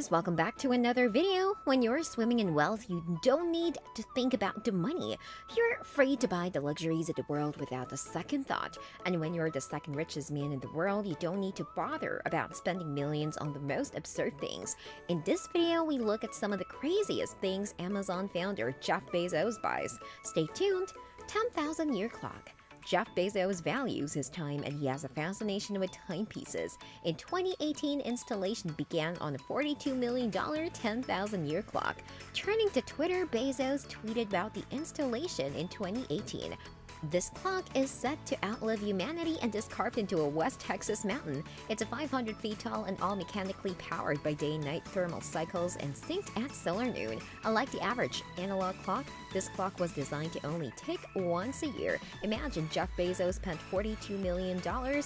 guys, welcome back to another video. When you're swimming in wealth, you don't need to think about the money. You're free to buy the luxuries of the world without a second thought. And when you're the second richest man in the world, you don't need to bother about spending millions on the most absurd things. In this video, we look at some of the craziest things Amazon founder Jeff Bezos buys. Stay tuned. 10,000-year clock. Jeff Bezos values his time and he has a fascination with timepieces. In 2018, installation began on a $42 million 10,000-year clock. Turning to Twitter, Bezos tweeted about the installation in 2018. This clock is set to outlive humanity and is carved into a West Texas mountain. It's 500 feet tall and all mechanically powered by day-night thermal cycles and synced at solar noon. Unlike the average analog clock, this clock was designed to only tick once a year. Imagine Jeff Bezos spent $42 million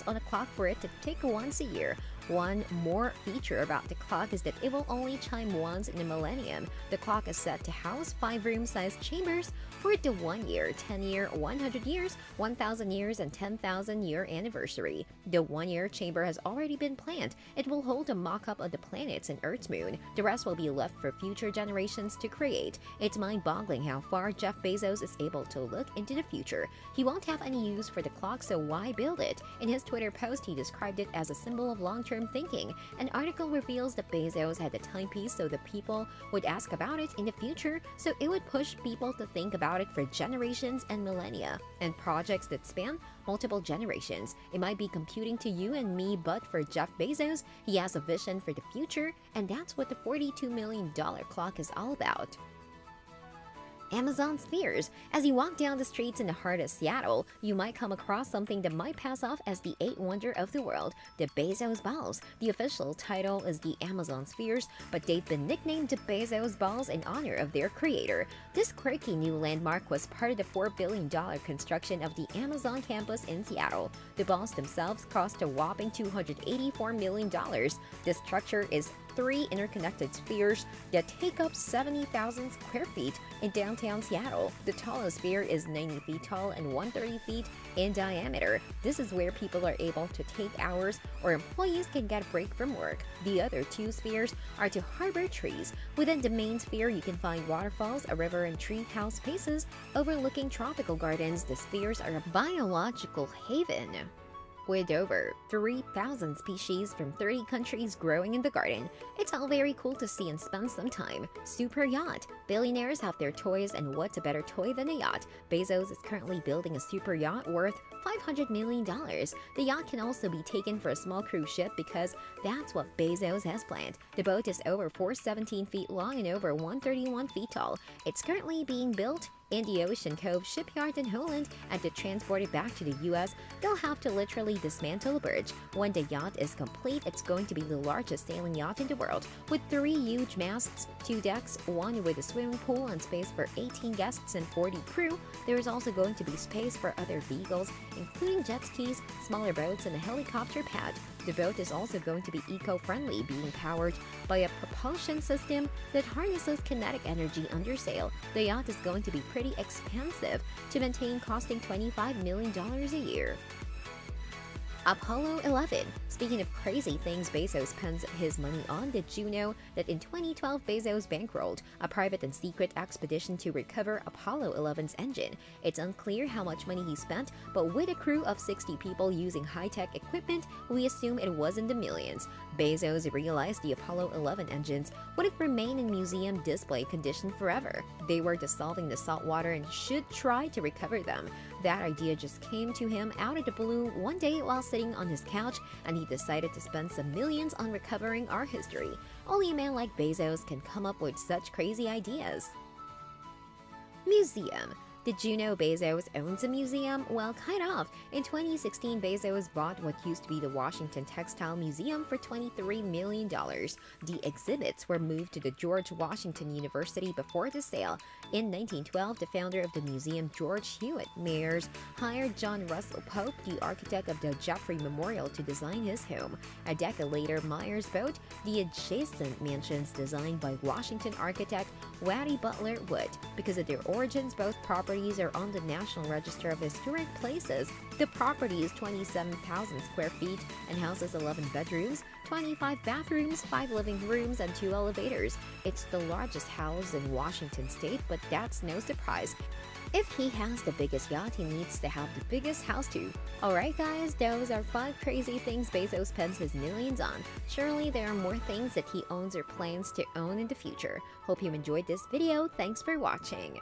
on a clock for it to tick once a year. One more feature about the clock is that it will only chime once in a millennium. The clock is set to house 5 room-sized chambers for the 1 year, 10-year, 100 years, 1,000 years, and 10,000-year anniversary. The 1-year chamber has already been planned. It will hold a mock-up of the planets and Earth's moon. The rest will be left for future generations to create. It's mind-boggling how far Jeff Bezos is able to look into the future. He won't have any use for the clock, so why build it? In his Twitter post, he described it as a symbol of long-term thinking. An article reveals that Bezos had the timepiece so that people would ask about it in the future, so it would push people to think about it for generations and millennia. And projects that span multiple generations. It might be computing to you and me, but for Jeff Bezos, he has a vision for the future, and that's what the $42 million clock is all about. Amazon spheres. As you walk down the streets in the heart of Seattle, you might come across something that might pass off as the 8th wonder of the world, the Bezos balls. The official title is the Amazon spheres, but they've been nicknamed the Bezos balls in honor of their creator. This quirky new landmark was part of the $4 billion construction of the Amazon campus in Seattle. The balls themselves cost a whopping $284 million. The structure is 3 interconnected spheres that take up 70,000 square feet in downtown Seattle. The tallest sphere is 90 feet tall and 130 feet in diameter. This is where people are able to take hours or employees can get a break from work. The other 2 spheres are to harbor trees. Within the main sphere, you can find waterfalls, a river, and tree house spaces overlooking tropical gardens. The spheres are a biological haven, with over 3,000 species from 30 countries growing in the garden. It's all very cool to see and spend some time. Super yacht. Billionaires have their toys, and what's a better toy than a yacht? Bezos is currently building a super yacht worth $500 million. The yacht can also be taken for a small cruise ship because that's what Bezos has planned. The boat is over 417 feet long and over 131 feet tall. It's currently being built in the Ocean Cove shipyard in Holland, and to transport it back to the US, they'll have to literally dismantle a bridge. When the yacht is complete, it's going to be the largest sailing yacht in the world, with 3 huge masts, 2 decks, 1 with a swimming pool and space for 18 guests and 40 crew. There is also going to be space for other vehicles, including jet skis, smaller boats, and a helicopter pad. The boat is also going to be eco-friendly, being powered by a propulsion system that harnesses kinetic energy under sail. The yacht is going to be pretty expensive to maintain, costing $25 million a year. Apollo 11. Speaking of crazy things Bezos spends his money on, did you know that in 2012 Bezos bankrolled a private and secret expedition to recover Apollo 11's engine? It's unclear how much money he spent, but with a crew of 60 people using high-tech equipment, we assume it was in the millions. Bezos realized the Apollo 11 engines wouldn't remain in museum display condition forever. They were dissolving the salt water and should try to recover them. That idea just came to him out of the blue one day while sitting on his couch, and he decided to spend some millions on recovering our history. Only a man like Bezos can come up with such crazy ideas. Museum. Did you know Bezos owns a museum? Well, kind of. In 2016, Bezos bought what used to be the Washington Textile Museum for $23 million. The exhibits were moved to the George Washington University before the sale. In 1912, the founder of the museum, George Hewitt Mayers, hired John Russell Pope, the architect of the Jeffrey Memorial, to design his home. A decade later, Myers bought the adjacent mansions designed by Washington architect Waddy Butler Wood. Because of their origins, both properties are on the National Register of Historic Places. The property is 27,000 square feet and houses 11 bedrooms, 25 bathrooms, 5 living rooms, and 2 elevators. It's the largest house in Washington state, but that's no surprise. If he has the biggest yacht, he needs to have the biggest house too. Alright guys, those are 5 crazy things Bezos spends his millions on. Surely there are more things that he owns or plans to own in the future. Hope you enjoyed this video. Thanks for watching.